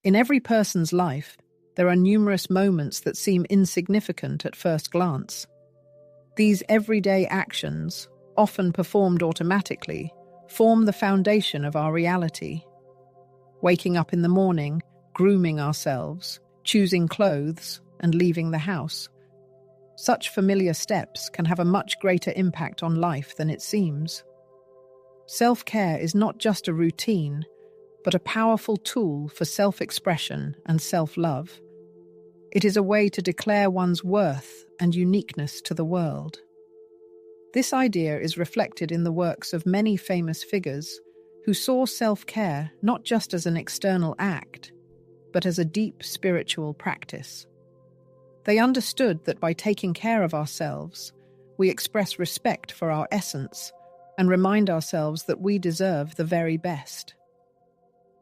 In every person's life, there are numerous moments that seem insignificant at first glance. These everyday actions, often performed automatically, form the foundation of our reality. Waking up in the morning, grooming ourselves, choosing clothes, and leaving the house. Such familiar steps can have a much greater impact on life than it seems. Self-care is not just a routine, but a powerful tool for self-expression and self-love. It is a way to declare one's worth and uniqueness to the world. This idea is reflected in the works of many famous figures who saw self-care not just as an external act, but as a deep spiritual practice. They understood that by taking care of ourselves, we express respect for our essence and remind ourselves that we deserve the very best.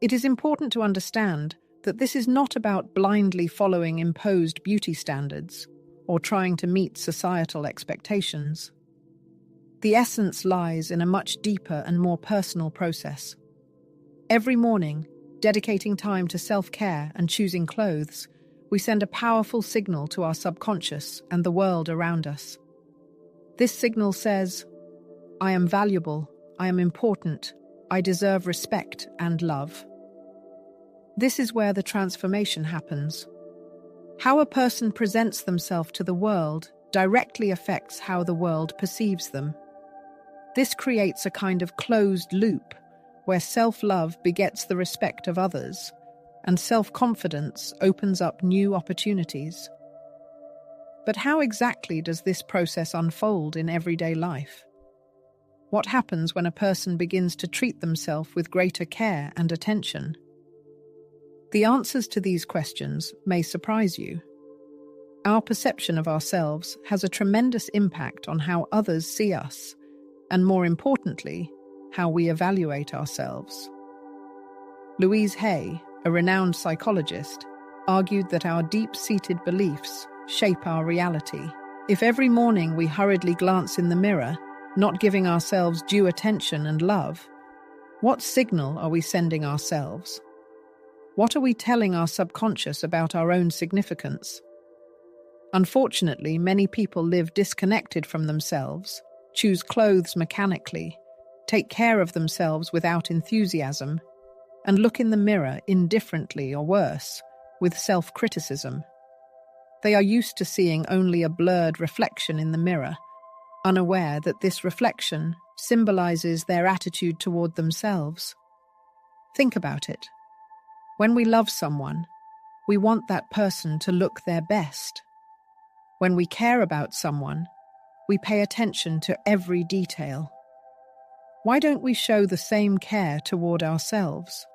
It is important to understand that this is not about blindly following imposed beauty standards or trying to meet societal expectations. The essence lies in a much deeper and more personal process. Every morning, dedicating time to self-care and choosing clothes, we send a powerful signal to our subconscious and the world around us. This signal says, "I am valuable, I am important, I deserve respect and love." This is where the transformation happens. How a person presents themselves to the world directly affects how the world perceives them. This creates a kind of closed loop where self-love begets the respect of others, and self-confidence opens up new opportunities. But how exactly does this process unfold in everyday life? What happens when a person begins to treat themselves with greater care and attention? The answers to these questions may surprise you. Our perception of ourselves has a tremendous impact on how others see us, and more importantly, how we evaluate ourselves. Louise, a renowned psychologist, argued that our deep-seated beliefs shape our reality. If every morning we hurriedly glance in the mirror, not giving ourselves due attention and love, what signal are we sending ourselves? What are we telling our subconscious about our own significance? Unfortunately, many people live disconnected from themselves, choose clothes mechanically, take care of themselves without enthusiasm, and look in the mirror indifferently or worse, with self-criticism. They are used to seeing only a blurred reflection in the mirror, unaware that this reflection symbolizes their attitude toward themselves. Think about it. When we love someone, we want that person to look their best. When we care about someone, we pay attention to every detail. Why don't we show the same care toward ourselves?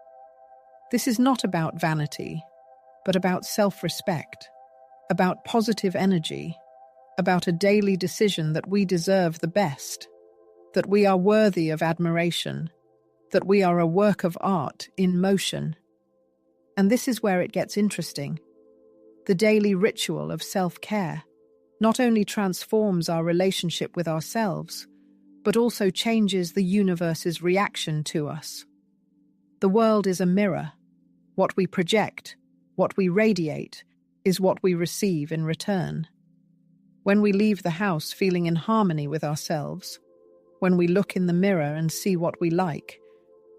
This is not about vanity, but about self-respect, about positive energy, about a daily decision that we deserve the best, that we are worthy of admiration, that we are a work of art in motion. And this is where it gets interesting. The daily ritual of self-care not only transforms our relationship with ourselves, but also changes the universe's reaction to us. The world is a mirror. What we project, what we radiate, is what we receive in return. When we leave the house feeling in harmony with ourselves, when we look in the mirror and see what we like,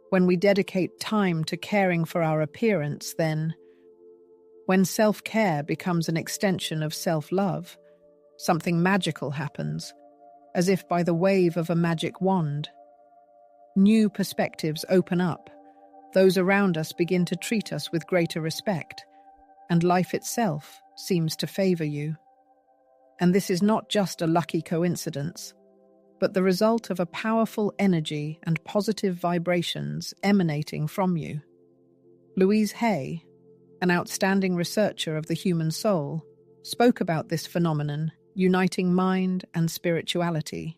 when we dedicate time to caring for our appearance, then, when self-care becomes an extension of self-love, something magical happens, as if by the wave of a magic wand. New perspectives open up, those around us begin to treat us with greater respect, and life itself seems to favor you. And this is not just a lucky coincidence, but the result of a powerful energy and positive vibrations emanating from you. Louise, an outstanding researcher of the human soul, spoke about this phenomenon, uniting mind and spirituality.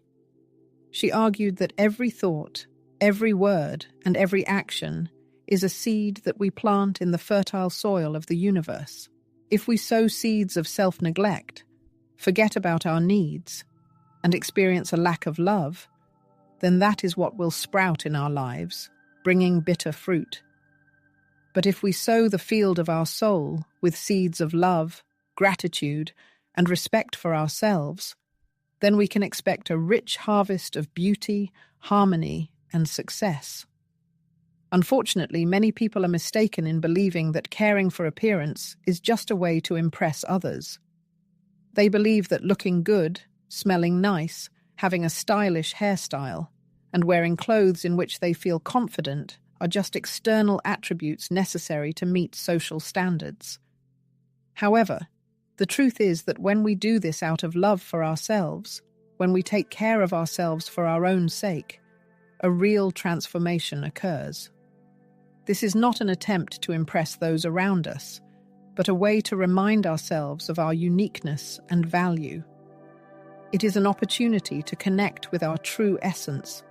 She argued that every thought, every word, and every action is a seed that we plant in the fertile soil of the universe. If we sow seeds of self-neglect, forget about our needs, and experience a lack of love, then that is what will sprout in our lives, bringing bitter fruit. But if we sow the field of our soul with seeds of love, gratitude, and respect for ourselves, then we can expect a rich harvest of beauty, harmony, and success. Unfortunately, many people are mistaken in believing that caring for appearance is just a way to impress others. They believe that looking good, smelling nice, having a stylish hairstyle, and wearing clothes in which they feel confident are just external attributes necessary to meet social standards. However, the truth is that when we do this out of love for ourselves, when we take care of ourselves for our own sake, a real transformation occurs. This is not an attempt to impress those around us, but a way to remind ourselves of our uniqueness and value. It is an opportunity to connect with our true essence,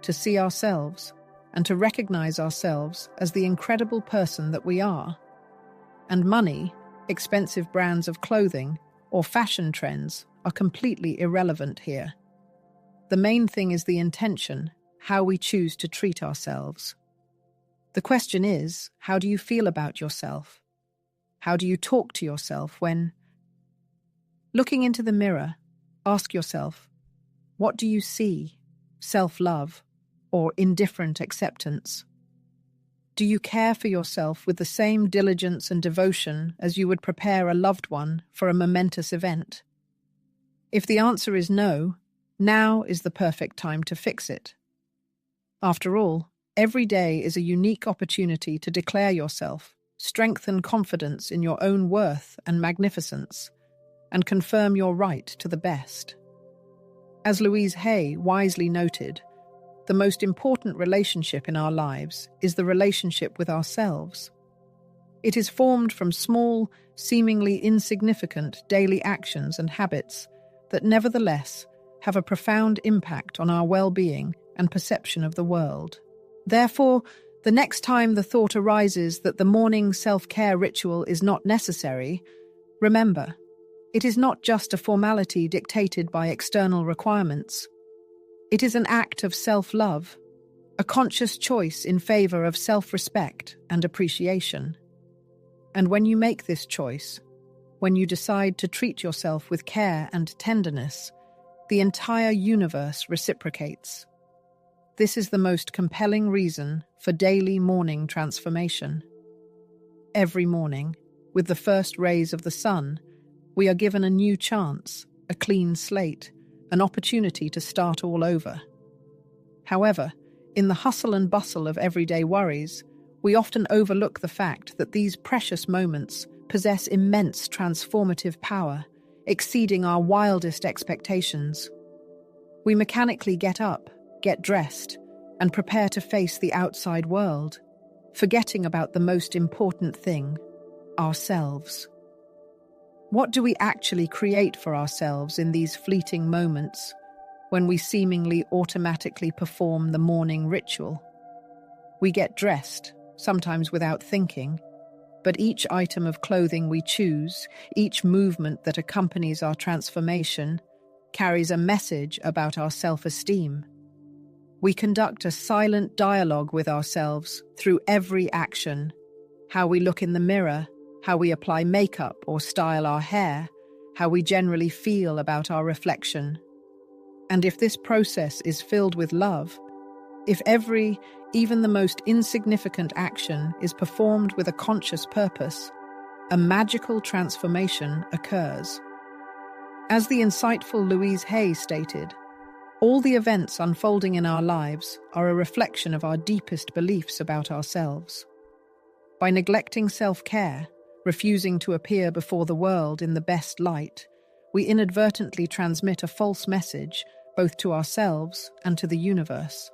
to see ourselves, and to recognize ourselves as the incredible person that we are. And money, expensive brands of clothing, or fashion trends are completely irrelevant here. The main thing is the intention, how we choose to treat ourselves. The question is, how do you feel about yourself? How do you talk to yourself when, looking into the mirror, ask yourself, what do you see? Self-love or indifferent acceptance? Do you care for yourself with the same diligence and devotion as you would prepare a loved one for a momentous event? If the answer is no, now is the perfect time to fix it. After all, every day is a unique opportunity to declare yourself, strengthen confidence in your own worth and magnificence, and confirm your right to the best. As Louise Hay wisely noted, the most important relationship in our lives is the relationship with ourselves. It is formed from small, seemingly insignificant daily actions and habits that nevertheless have a profound impact on our well-being and perception of the world. Therefore, the next time the thought arises that the morning self-care ritual is not necessary, remember, it is not just a formality dictated by external requirements. It is an act of self-love, a conscious choice in favor of self-respect and appreciation. And when you make this choice, when you decide to treat yourself with care and tenderness, the entire universe reciprocates. This is the most compelling reason for daily morning transformation. Every morning, with the first rays of the sun, we are given a new chance, a clean slate, an opportunity to start all over. However, in the hustle and bustle of everyday worries, we often overlook the fact that these precious moments possess immense transformative power, exceeding our wildest expectations. We mechanically get up, get dressed, and prepare to face the outside world, forgetting about the most important thing, ourselves. What do we actually create for ourselves in these fleeting moments when we seemingly automatically perform the morning ritual? We get dressed, sometimes without thinking, but each item of clothing we choose, each movement that accompanies our transformation, carries a message about our self-esteem. We conduct a silent dialogue with ourselves through every action, how we look in the mirror, how we apply makeup or style our hair, how we generally feel about our reflection. And if this process is filled with love, if every, even the most insignificant action is performed with a conscious purpose, a magical transformation occurs. As the insightful Louise Hay stated, all the events unfolding in our lives are a reflection of our deepest beliefs about ourselves. By neglecting self-care, refusing to appear before the world in the best light, we inadvertently transmit a false message both to ourselves and to the universe.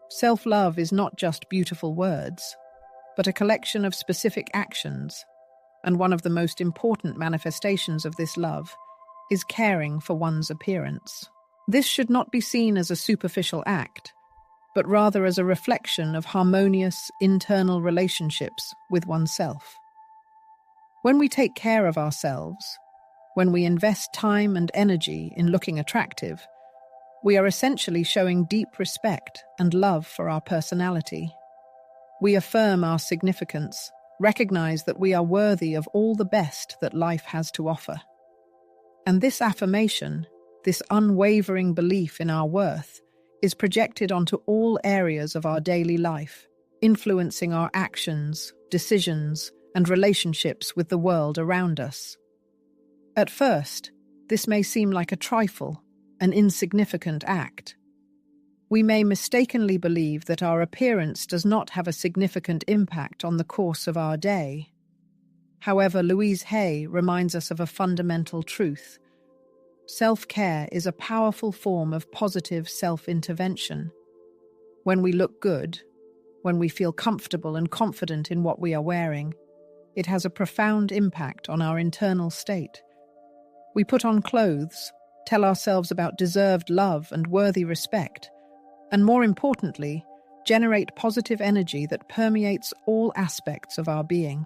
Self-love is not just beautiful words, but a collection of specific actions, and one of the most important manifestations of this love is caring for one's appearance. This should not be seen as a superficial act, but rather as a reflection of harmonious internal relationships with oneself. When we take care of ourselves, when we invest time and energy in looking attractive, we are essentially showing deep respect and love for our personality. We affirm our significance, recognize that we are worthy of all the best that life has to offer. And this affirmation, this unwavering belief in our worth, is projected onto all areas of our daily life, influencing our actions, decisions, and relationships with the world around us. At first, this may seem like a trifle, an insignificant act. We may mistakenly believe that our appearance does not have a significant impact on the course of our day. However, Louise Hay reminds us of a fundamental truth. Self-care is a powerful form of positive self-intervention. When we look good, when we feel comfortable and confident in what we are wearing, it has a profound impact on our internal state. We put on clothes, tell ourselves about deserved love and worthy respect, and more importantly, generate positive energy that permeates all aspects of our being.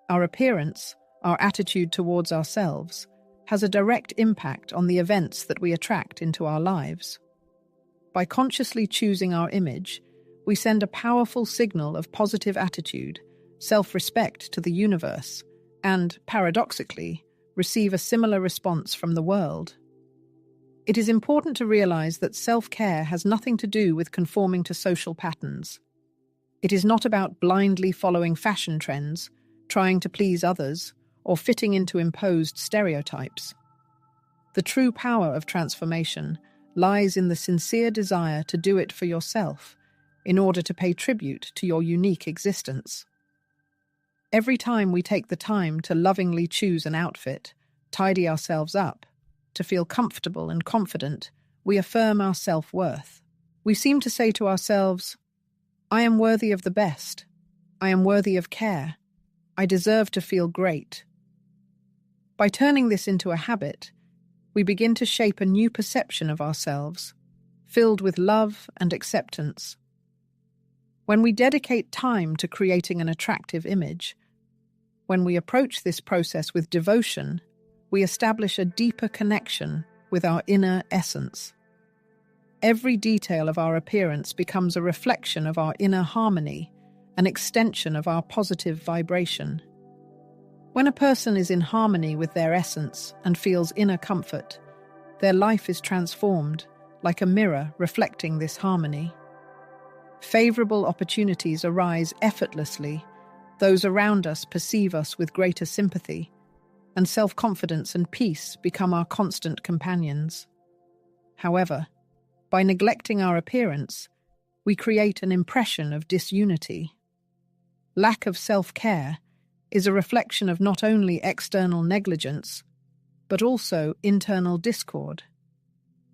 Our appearance, our attitude towards ourselves, has a direct impact on the events that we attract into our lives. By consciously choosing our image, we send a powerful signal of positive attitude, self-respect to the universe, and, paradoxically, receive a similar response from the world. It is important to realize that self-care has nothing to do with conforming to social patterns. It is not about blindly following fashion trends, trying to please others, or fitting into imposed stereotypes. The true power of transformation lies in the sincere desire to do it for yourself, in order to pay tribute to your unique existence. Every time we take the time to lovingly choose an outfit, tidy ourselves up, to feel comfortable and confident, we affirm our self-worth. We seem to say to ourselves, I am worthy of the best. I am worthy of care. I deserve to feel great. By turning this into a habit, we begin to shape a new perception of ourselves, filled with love and acceptance. When we dedicate time to creating an attractive image, when we approach this process with devotion, we establish a deeper connection with our inner essence. Every detail of our appearance becomes a reflection of our inner harmony, an extension of our positive vibration. When a person is in harmony with their essence and feels inner comfort, their life is transformed, like a mirror reflecting this harmony. Favorable opportunities arise effortlessly. Those around us perceive us with greater sympathy, and self-confidence and peace become our constant companions. However, by neglecting our appearance, we create an impression of disunity. Lack of self-care is a reflection of not only external negligence, but also internal discord.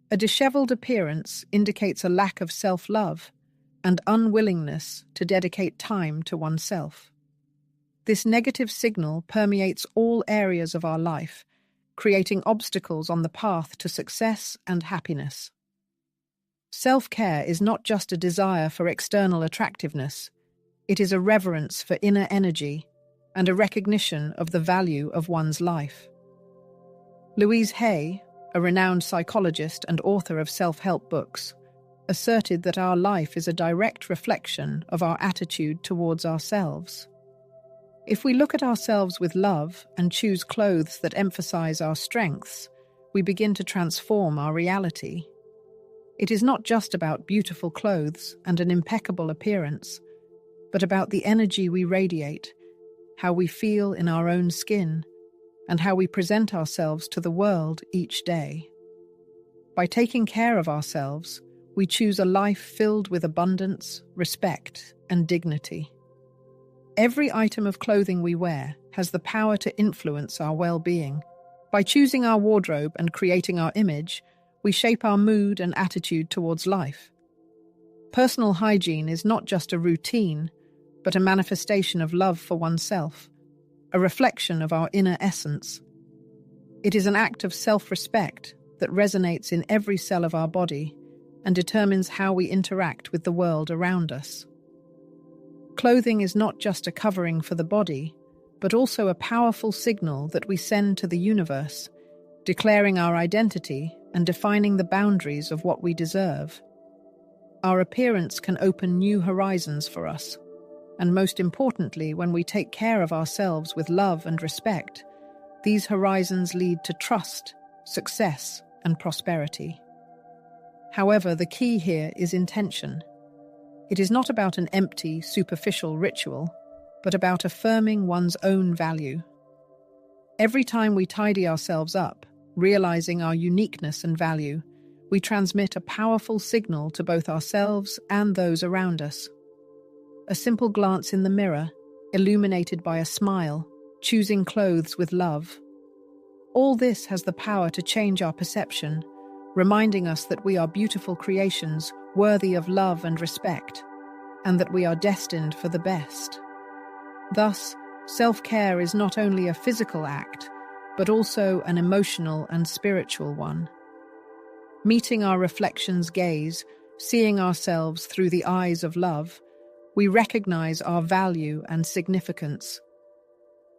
A disheveled appearance indicates a lack of self-love and unwillingness to dedicate time to oneself. This negative signal permeates all areas of our life, creating obstacles on the path to success and happiness. Self-care is not just a desire for external attractiveness, it is a reverence for inner energy and a recognition of the value of one's life. Louise Hay, a renowned psychologist and author of self-help books, asserted that our life is a direct reflection of our attitude towards ourselves. If we look at ourselves with love and choose clothes that emphasize our strengths, we begin to transform our reality. It is not just about beautiful clothes and an impeccable appearance, but about the energy we radiate, how we feel in our own skin, and how we present ourselves to the world each day. By taking care of ourselves, we choose a life filled with abundance, respect, and dignity. Every item of clothing we wear has the power to influence our well-being. By choosing our wardrobe and creating our image, we shape our mood and attitude towards life. Personal hygiene is not just a routine, but a manifestation of love for oneself, a reflection of our inner essence. It is an act of self-respect that resonates in every cell of our body and determines how we interact with the world around us. Clothing is not just a covering for the body, but also a powerful signal that we send to the universe, declaring our identity and defining the boundaries of what we deserve. Our appearance can open new horizons for us, And most importantly, when we take care of ourselves with love and respect, these horizons lead to trust, success, and prosperity. However, the key here is intention. It is not about an empty, superficial ritual, but about affirming one's own value. Every time we tidy ourselves up, realizing our uniqueness and value, we transmit a powerful signal to both ourselves and those around us. A simple glance in the mirror, illuminated by a smile, choosing clothes with love. All this has the power to change our perception, reminding us that we are beautiful creations worthy of love and respect, and that we are destined for the best. Thus, self-care is not only a physical act, but also an emotional and spiritual one. Meeting our reflection's gaze, seeing ourselves through the eyes of love, we recognize our value and significance.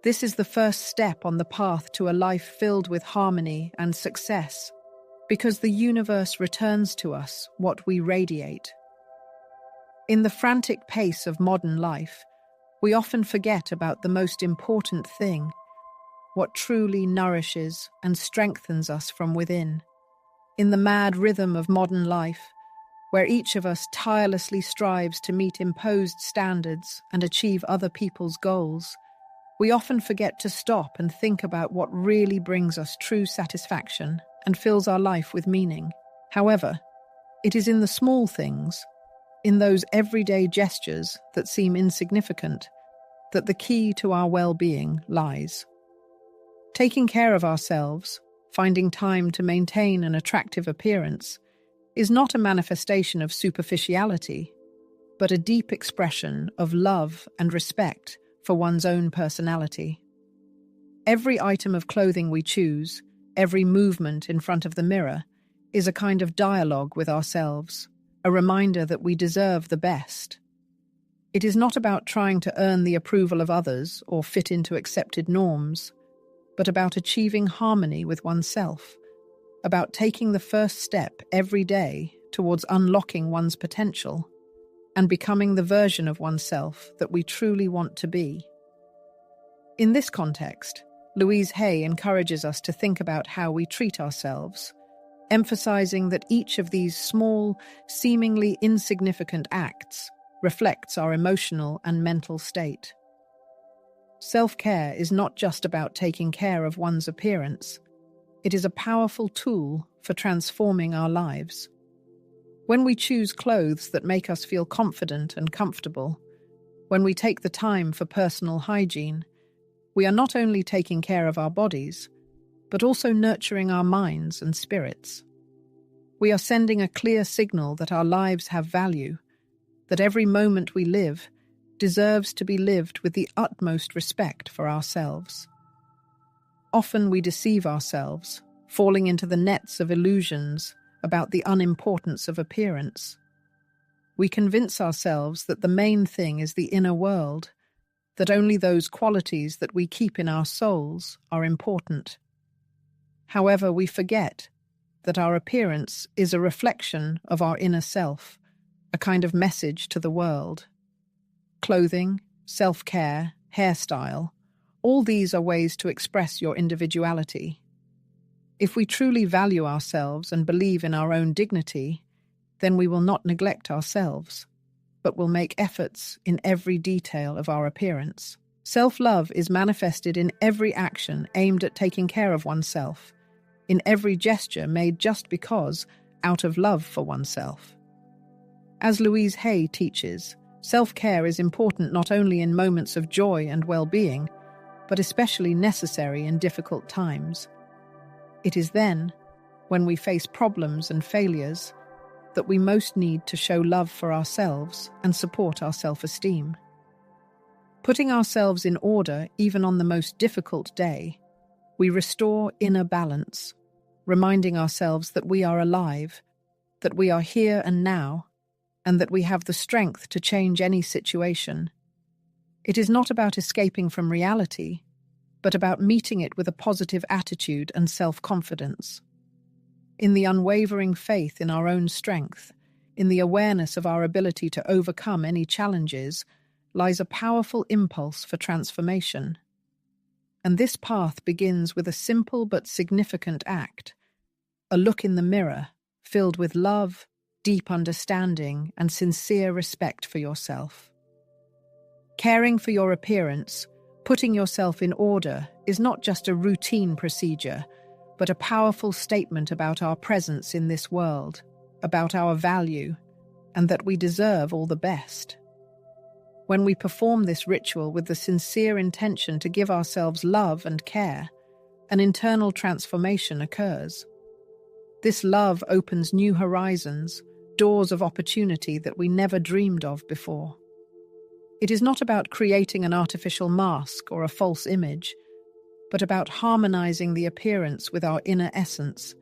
This is the first step on the path to a life filled with harmony and success, because the universe returns to us what we radiate. In the frantic pace of modern life, we often forget about the most important thing, what truly nourishes and strengthens us from within. In the mad rhythm of modern life, where each of us tirelessly strives to meet imposed standards and achieve other people's goals, we often forget to stop and think about what really brings us true satisfaction and fills our life with meaning. However, it is in the small things, in those everyday gestures that seem insignificant, that the key to our well-being lies. Taking care of ourselves, finding time to maintain an attractive appearance, is not a manifestation of superficiality, but a deep expression of love and respect for one's own personality. Every item of clothing we choose, every movement in front of the mirror, is a kind of dialogue with ourselves, a reminder that we deserve the best. It is not about trying to earn the approval of others or fit into accepted norms, but about achieving harmony with oneself, about taking the first step every day towards unlocking one's potential and becoming the version of oneself that we truly want to be. In this context, Louise Hay encourages us to think about how we treat ourselves, emphasizing that each of these small, seemingly insignificant acts reflects our emotional and mental state. Self-care is not just about taking care of one's appearance. It is a powerful tool for transforming our lives. When we choose clothes that make us feel confident and comfortable, when we take the time for personal hygiene, we are not only taking care of our bodies, but also nurturing our minds and spirits. We are sending a clear signal that our lives have value, that every moment we live deserves to be lived with the utmost respect for ourselves. Often we deceive ourselves, falling into the nets of illusions about the unimportance of appearance. We convince ourselves that the main thing is the inner world, that only those qualities that we keep in our souls are important. However, we forget that our appearance is a reflection of our inner self, a kind of message to the world. Clothing, self-care, hairstyle, all these are ways to express your individuality. If we truly value ourselves and believe in our own dignity, then we will not neglect ourselves, but will make efforts in every detail of our appearance. Self-love is manifested in every action aimed at taking care of oneself, in every gesture made just because, out of love for oneself. As Louise Hay teaches, self-care is important not only in moments of joy and well-being, but especially necessary in difficult times. It is then, when we face problems and failures, that we most need to show love for ourselves and support our self-esteem. Putting ourselves in order even on the most difficult day, we restore inner balance, reminding ourselves that we are alive, that we are here and now, and that we have the strength to change any situation. It is not about escaping from reality, but about meeting it with a positive attitude and self-confidence. In the unwavering faith in our own strength, in the awareness of our ability to overcome any challenges, lies a powerful impulse for transformation. And this path begins with a simple but significant act, a look in the mirror, filled with love, deep understanding, and sincere respect for yourself. Caring for your appearance, putting yourself in order, is not just a routine procedure, but a powerful statement about our presence in this world, about our value, and that we deserve all the best. When we perform this ritual with the sincere intention to give ourselves love and care, an internal transformation occurs. This love opens new horizons, doors of opportunity that we never dreamed of before. It is not about creating an artificial mask or a false image, but about harmonizing the appearance with our inner essence,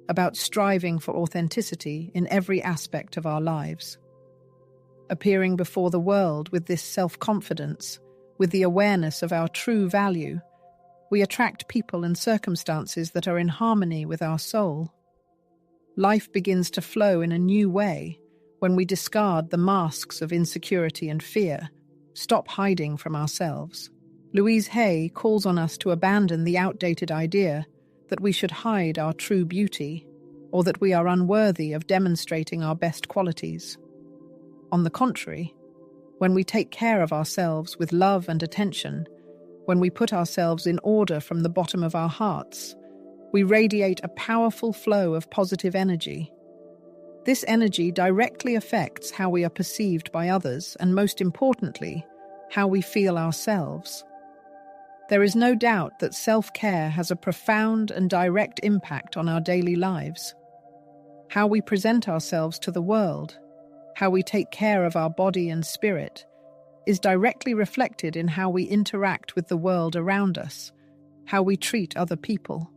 about striving for authenticity in every aspect of our lives. Appearing before the world with this self-confidence, with the awareness of our true value, we attract people and circumstances that are in harmony with our soul. Life begins to flow in a new way when we discard the masks of insecurity and fear, stop hiding from ourselves. Louise Hay calls on us to abandon the outdated idea that we should hide our true beauty or that we are unworthy of demonstrating our best qualities. On the contrary, when we take care of ourselves with love and attention, when we put ourselves in order from the bottom of our hearts, we radiate a powerful flow of positive energy. This energy directly affects how we are perceived by others and, most importantly, how we feel ourselves. There is no doubt that self-care has a profound and direct impact on our daily lives. How we present ourselves to the world, how we take care of our body and spirit, is directly reflected in how we interact with the world around us, how we treat other people.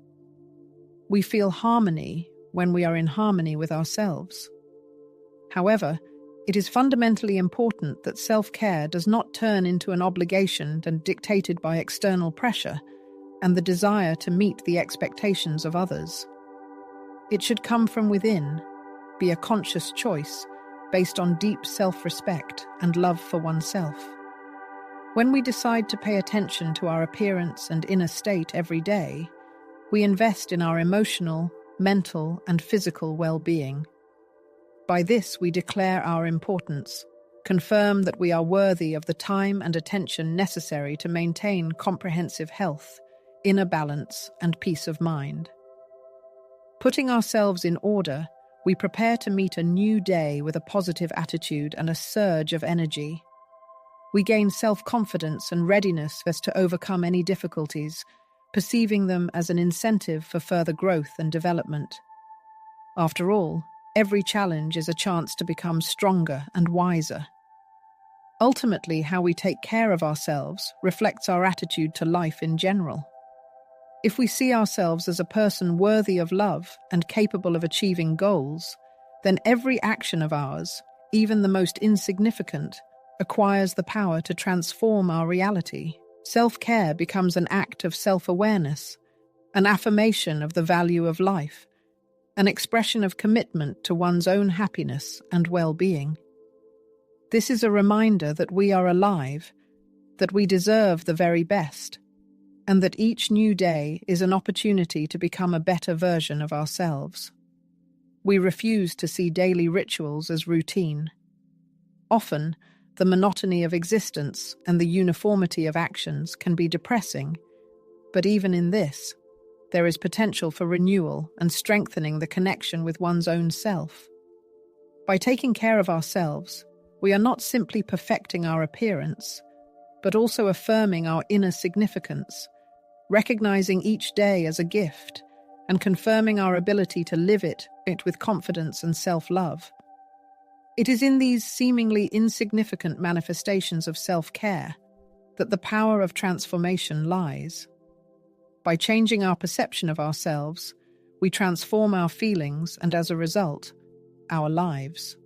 We feel harmony when we are in harmony with ourselves. However, it is fundamentally important that self-care does not turn into an obligation and dictated by external pressure and the desire to meet the expectations of others. It should come from within, be a conscious choice based on deep self-respect and love for oneself. When we decide to pay attention to our appearance and inner state every day, we invest in our emotional, mental, and physical well-being. By this, we declare our importance, confirm that we are worthy of the time and attention necessary to maintain comprehensive health, inner balance, and peace of mind. Putting ourselves in order, we prepare to meet a new day with a positive attitude and a surge of energy. We gain self-confidence and readiness as to overcome any difficulties, perceiving them as an incentive for further growth and development. After all, every challenge is a chance to become stronger and wiser. Ultimately, how we take care of ourselves reflects our attitude to life in general. If we see ourselves as a person worthy of love and capable of achieving goals, then every action of ours, even the most insignificant, acquires the power to transform our reality. Self-care becomes an act of self-awareness, an affirmation of the value of life, an expression of commitment to one's own happiness and well-being. This is a reminder that we are alive, that we deserve the very best, and that each new day is an opportunity to become a better version of ourselves. We refuse to see daily rituals as routine. Often, the monotony of existence and the uniformity of actions can be depressing, but even in this, there is potential for renewal and strengthening the connection with one's own self. By taking care of ourselves, we are not simply perfecting our appearance, but also affirming our inner significance, recognizing each day as a gift, and confirming our ability to live it with confidence and self-love. It is in these seemingly insignificant manifestations of self-care that the power of transformation lies. By changing our perception of ourselves, we transform our feelings and, as a result, our lives.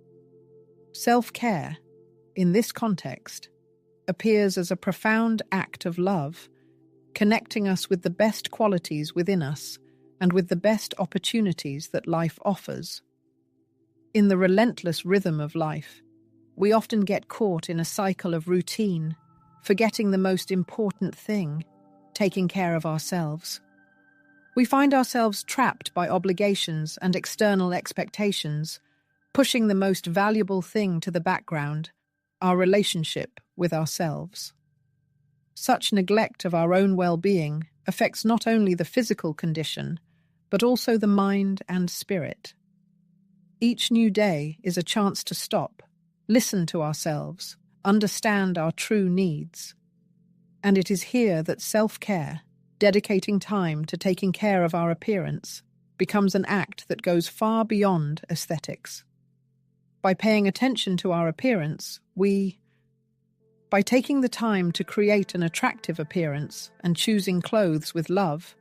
Self-care, in this context, appears as a profound act of love, connecting us with the best qualities within us and with the best opportunities that life offers. In the relentless rhythm of life, we often get caught in a cycle of routine, forgetting the most important thing, taking care of ourselves. We find ourselves trapped by obligations and external expectations, pushing the most valuable thing to the background, our relationship with ourselves. Such neglect of our own well-being affects not only the physical condition, but also the mind and spirit. Each new day is a chance to stop, listen to ourselves, understand our true needs. And it is here that self-care, dedicating time to taking care of our appearance, becomes an act that goes far beyond aesthetics. By paying attention to our appearance, by taking the time to create an attractive appearance and choosing clothes with love,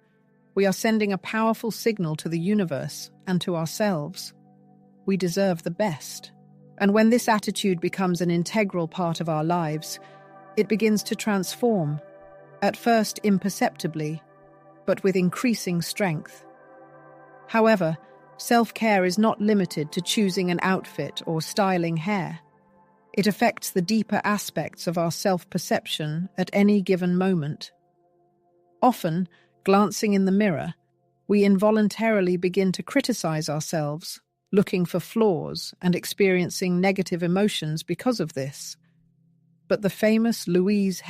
we are sending a powerful signal to the universe and to ourselves. We deserve the best. And when this attitude becomes an integral part of our lives, it begins to transform, at first imperceptibly, but with increasing strength. However, self-care is not limited to choosing an outfit or styling hair. It affects the deeper aspects of our self-perception at any given moment. Often, glancing in the mirror, we involuntarily begin to criticize ourselves, looking for flaws and experiencing negative emotions because of this. But the famous Louise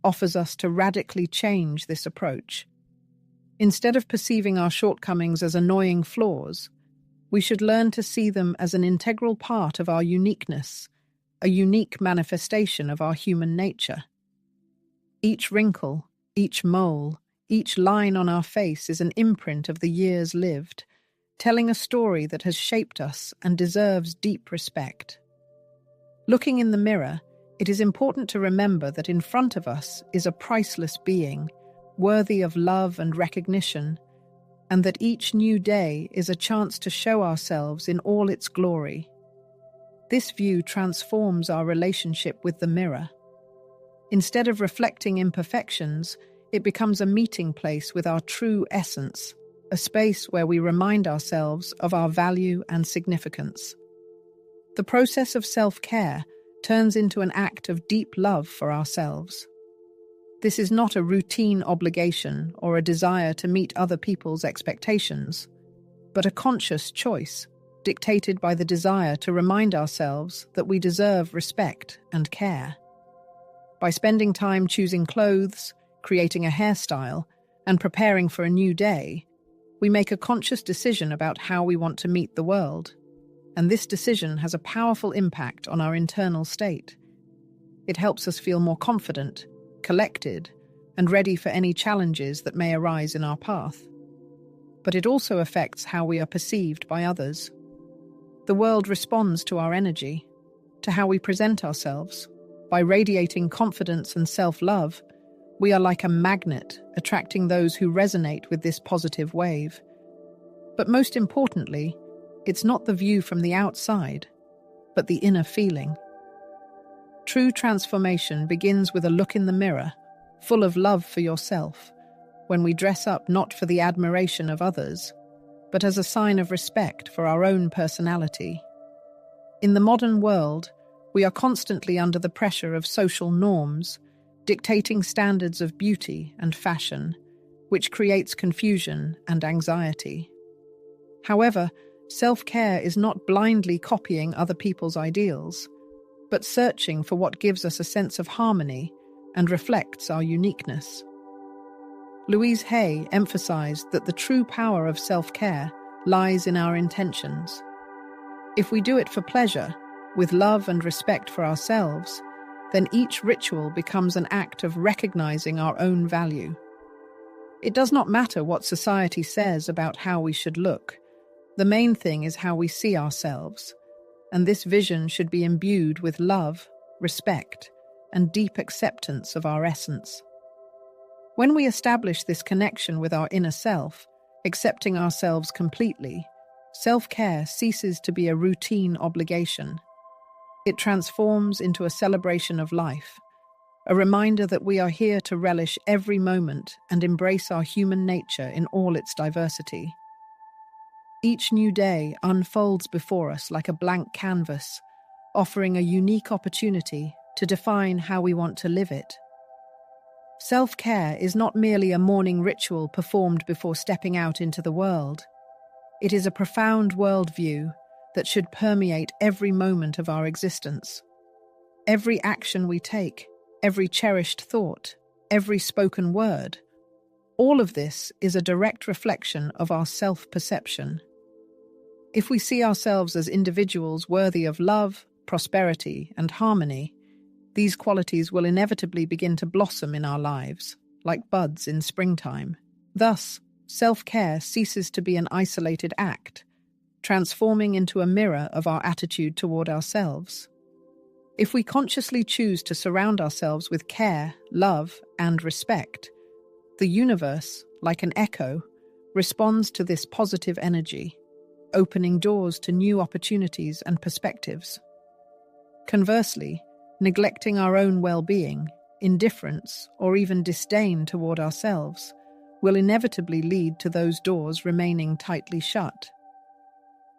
offers us to radically change this approach. Instead of perceiving our shortcomings as annoying flaws, we should learn to see them as an integral part of our uniqueness, a unique manifestation of our human nature. Each wrinkle, each mole, each line on our face is an imprint of the years lived, telling a story that has shaped us and deserves deep respect. Looking in the mirror, it is important to remember that in front of us is a priceless being, worthy of love and recognition, and that each new day is a chance to show ourselves in all its glory. This view transforms our relationship with the mirror. Instead of reflecting imperfections, it becomes a meeting place with our true essence, a space where we remind ourselves of our value and significance. The process of self-care turns into an act of deep love for ourselves. This is not a routine obligation or a desire to meet other people's expectations, but a conscious choice, dictated by the desire to remind ourselves that we deserve respect and care. By spending time choosing clothes, creating a hairstyle, and preparing for a new day, we make a conscious decision about how we want to meet the world, and this decision has a powerful impact on our internal state. It helps us feel more confident, collected, and ready for any challenges that may arise in our path. But it also affects how we are perceived by others. The world responds to our energy, to how we present ourselves. By radiating confidence and self-love, we are like a magnet, attracting those who resonate with this positive wave. But most importantly, it's not the view from the outside, but the inner feeling. True transformation begins with a look in the mirror, full of love for yourself, when we dress up not for the admiration of others, but as a sign of respect for our own personality. In the modern world, we are constantly under the pressure of social norms, dictating standards of beauty and fashion, which creates confusion and anxiety. However, self-care is not blindly copying other people's ideals, but searching for what gives us a sense of harmony and reflects our uniqueness. Louise emphasized that the true power of self-care lies in our intentions. If we do it for pleasure, with love and respect for ourselves, then each ritual becomes an act of recognizing our own value. It does not matter what society says about how we should look. The main thing is how we see ourselves, and this vision should be imbued with love, respect, and deep acceptance of our essence. When we establish this connection with our inner self, accepting ourselves completely, self-care ceases to be a routine obligation. It transforms into a celebration of life, a reminder that we are here to relish every moment and embrace our human nature in all its diversity. Each new day unfolds before us like a blank canvas, offering a unique opportunity to define how we want to live it. Self-care is not merely a morning ritual performed before stepping out into the world. It is a profound worldview that should permeate every moment of our existence. Every action we take, every cherished thought, every spoken word, all of this is a direct reflection of our self-perception. If we see ourselves as individuals worthy of love, prosperity, and harmony, these qualities will inevitably begin to blossom in our lives, like buds in springtime. Thus, self-care ceases to be an isolated act, transforming into a mirror of our attitude toward ourselves. If we consciously choose to surround ourselves with care, love, and respect, the universe, like an echo, responds to this positive energy, opening doors to new opportunities and perspectives. Conversely, neglecting our own well-being, indifference, or even disdain toward ourselves will inevitably lead to those doors remaining tightly shut.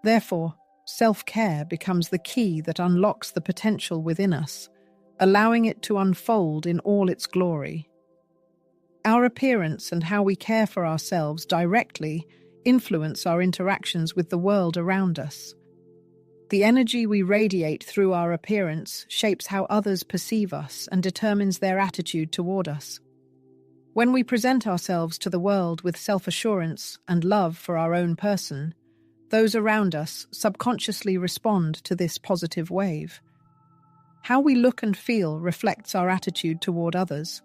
Therefore, self-care becomes the key that unlocks the potential within us, allowing it to unfold in all its glory. Our appearance and how we care for ourselves directly influence our interactions with the world around us. The energy we radiate through our appearance shapes how others perceive us and determines their attitude toward us. When we present ourselves to the world with self-assurance and love for our own person, those around us subconsciously respond to this positive wave. How we look and feel reflects our attitude toward others.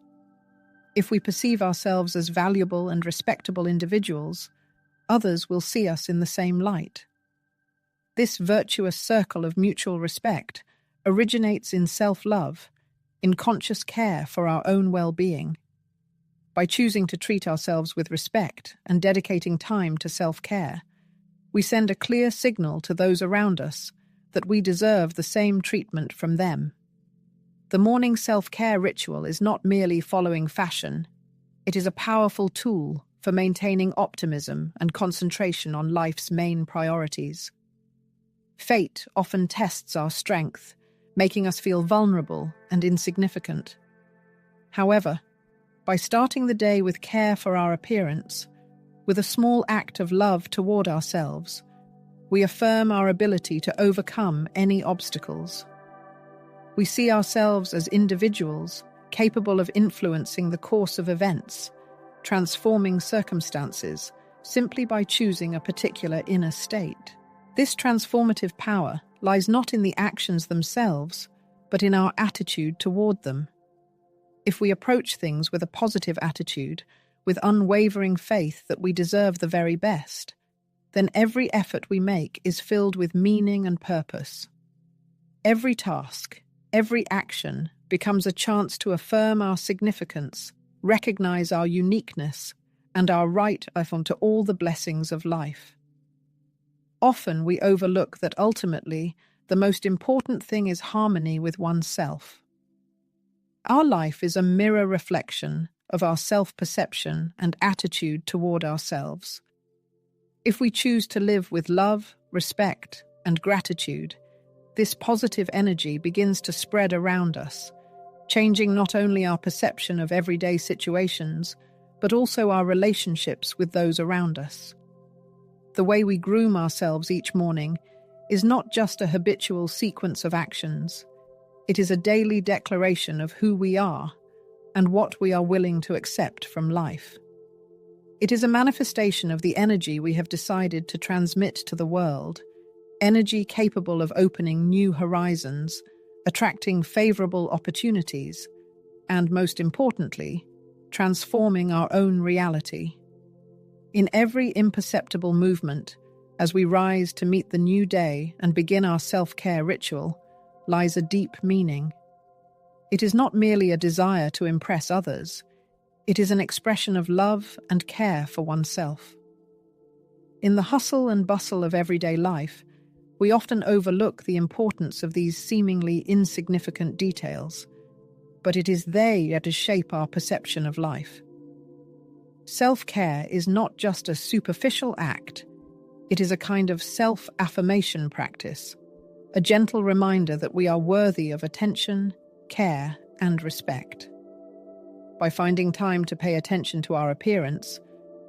If we perceive ourselves as valuable and respectable individuals, others will see us in the same light. This virtuous circle of mutual respect originates in self-love, in conscious care for our own well-being. By choosing to treat ourselves with respect and dedicating time to self-care, we send a clear signal to those around us that we deserve the same treatment from them. The morning self-care ritual is not merely following fashion. It is a powerful tool for maintaining optimism and concentration on life's main priorities. Fate often tests our strength, making us feel vulnerable and insignificant. However, by starting the day with care for our appearance, with a small act of love toward ourselves, we affirm our ability to overcome any obstacles. We see ourselves as individuals capable of influencing the course of events, transforming circumstances, simply by choosing a particular inner state. This transformative power lies not in the actions themselves, but in our attitude toward them. If we approach things with a positive attitude, with unwavering faith that we deserve the very best, then every effort we make is filled with meaning and purpose. Every task, every action becomes a chance to affirm our significance, recognize our uniqueness, and our right to all the blessings of life. Often we overlook that ultimately the most important thing is harmony with oneself. Our life is a mirror reflection of our self-perception and attitude toward ourselves. If we choose to live with love, respect, and gratitude, this positive energy begins to spread around us, changing not only our perception of everyday situations, but also our relationships with those around us. The way we groom ourselves each morning is not just a habitual sequence of actions. It is a daily declaration of who we are and what we are willing to accept from life. It is a manifestation of the energy we have decided to transmit to the world, energy capable of opening new horizons, attracting favorable opportunities, and most importantly, transforming our own reality. In every imperceptible movement, as we rise to meet the new day and begin our self-care ritual, lies a deep meaning. It is not merely a desire to impress others, it is an expression of love and care for oneself. In the hustle and bustle of everyday life, we often overlook the importance of these seemingly insignificant details, but it is they that shape our perception of life. Self-care is not just a superficial act, it is a kind of self-affirmation practice. a gentle reminder that we are worthy of attention, care, and respect. By finding time to pay attention to our appearance,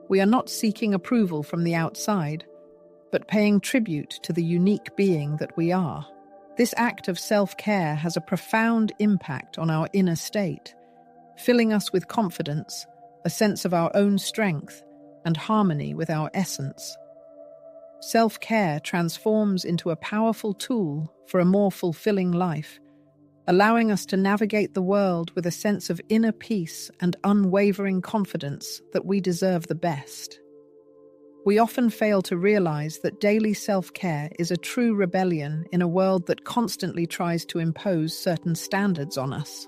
we are not seeking approval from the outside, but paying tribute to the unique being that we are. This act of self-care has a profound impact on our inner state, filling us with confidence, a sense of our own strength, and harmony with our essence. Self-care transforms into a powerful tool for a more fulfilling life, allowing us to navigate the world with a sense of inner peace and unwavering confidence that we deserve the best. We often fail to realize that daily self-care is a true rebellion in a world that constantly tries to impose certain standards on us.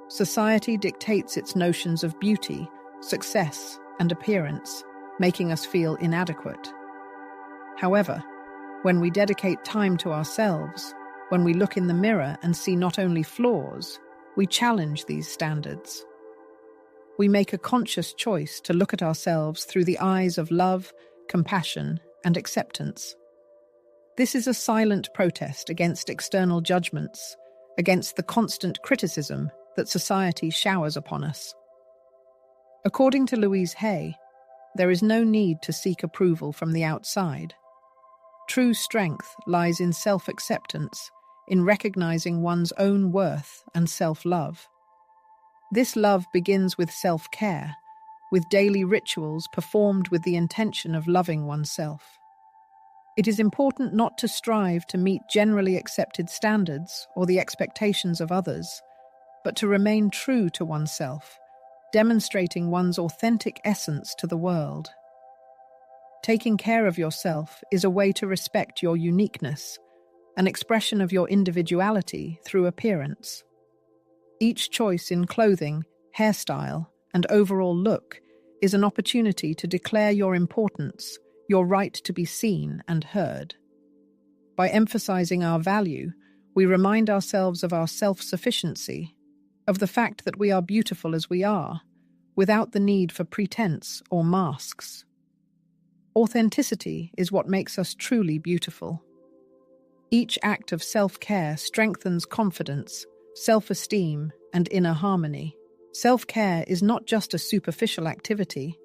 Society dictates its notions of beauty, success, and appearance, making us feel inadequate. However, when we dedicate time to ourselves, when we look in the mirror and see not only flaws, we challenge these standards. We make a conscious choice to look at ourselves through the eyes of love, compassion, and acceptance. This is a silent protest against external judgments, against the constant criticism that society showers upon us. According to Louise, there is no need to seek approval from the outside. True strength lies in self-acceptance, in recognizing one's own worth and self-love. This love begins with self-care, with daily rituals performed with the intention of loving oneself. It is important not to strive to meet generally accepted standards or the expectations of others, but to remain true to oneself, demonstrating one's authentic essence to the world. Taking care of yourself is a way to respect your uniqueness, an expression of your individuality through appearance. Each choice in clothing, hairstyle, and overall look is an opportunity to declare your importance, your right to be seen and heard. By emphasizing our value, we remind ourselves of our self-sufficiency, of the fact that we are beautiful as we are, without the need for pretense or masks. Authenticity is what makes us truly beautiful. Each act of self-care strengthens confidence, self-esteem, and inner harmony. Self-care is not just a superficial activity,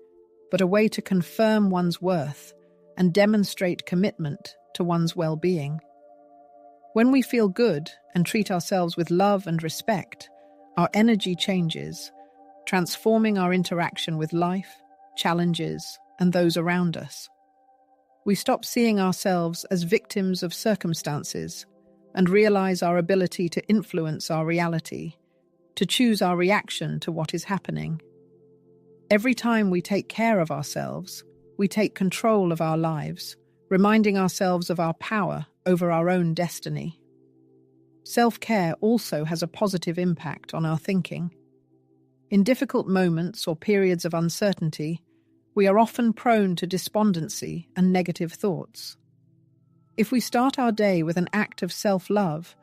but a way to confirm one's worth and demonstrate commitment to one's well-being. When we feel good and treat ourselves with love and respect, our energy changes, transforming our interaction with life, challenges, and those around us. We stop seeing ourselves as victims of circumstances and realize our ability to influence our reality, to choose our reaction to what is happening. Every time we take care of ourselves, we take control of our lives, reminding ourselves of our power over our own destiny. Self-care also has a positive impact on our thinking. In difficult moments or periods of uncertainty, we are often prone to despondency and negative thoughts. If we start our day with an act of self-love,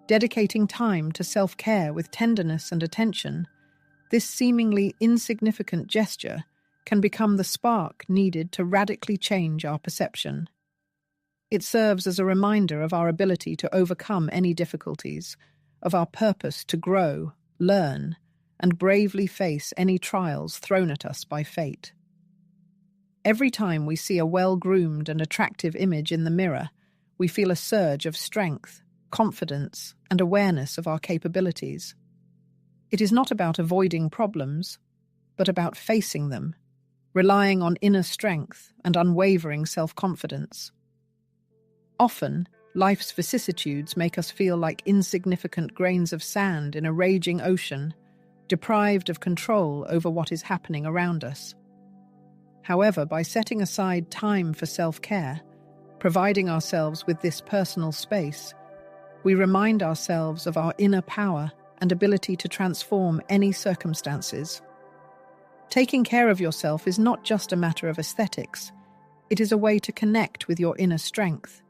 dedicating time to self-care with tenderness and attention, this seemingly insignificant gesture can become the spark needed to radically change our perception. It serves as a reminder of our ability to overcome any difficulties, of our purpose to grow, learn, and bravely face any trials thrown at us by fate. Every time we see a well-groomed and attractive image in the mirror, we feel a surge of strength, confidence, and awareness of our capabilities. It is not about avoiding problems, but about facing them, relying on inner strength and unwavering self-confidence. Often, life's vicissitudes make us feel like insignificant grains of sand in a raging ocean, deprived of control over what is happening around us. However, by setting aside time for self-care, providing ourselves with this personal space, we remind ourselves of our inner power and ability to transform any circumstances. Taking care of yourself is not just a matter of aesthetics. It is a way to connect with your inner strength.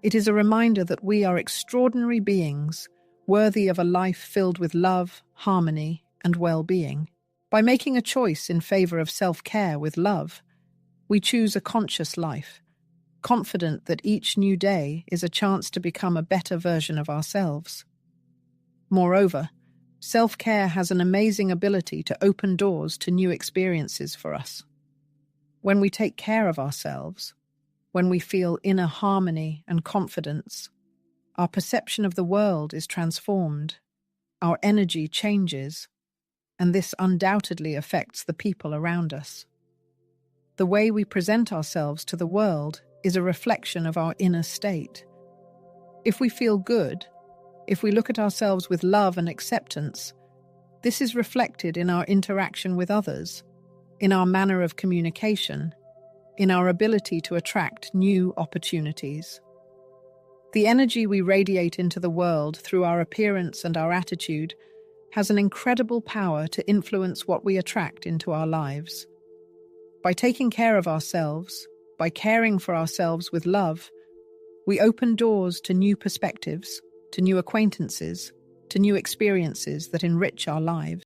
It is a reminder that we are extraordinary beings, worthy of a life filled with love, harmony, and well-being. By making a choice in favor of self-care with love, we choose a conscious life, confident that each new day is a chance to become a better version of ourselves. Moreover, self-care has an amazing ability to open doors to new experiences for us. When we take care of ourselves, when we feel inner harmony and confidence, our perception of the world is transformed, our energy changes, and this undoubtedly affects the people around us. The way we present ourselves to the world is a reflection of our inner state. If we feel good, if we look at ourselves with love and acceptance, this is reflected in our interaction with others, in our manner of communication, in our ability to attract new opportunities. The energy we radiate into the world through our appearance and our attitude has an incredible power to influence what we attract into our lives. By taking care of ourselves, by caring for ourselves with love, we open doors to new perspectives, to new acquaintances, to new experiences that enrich our lives.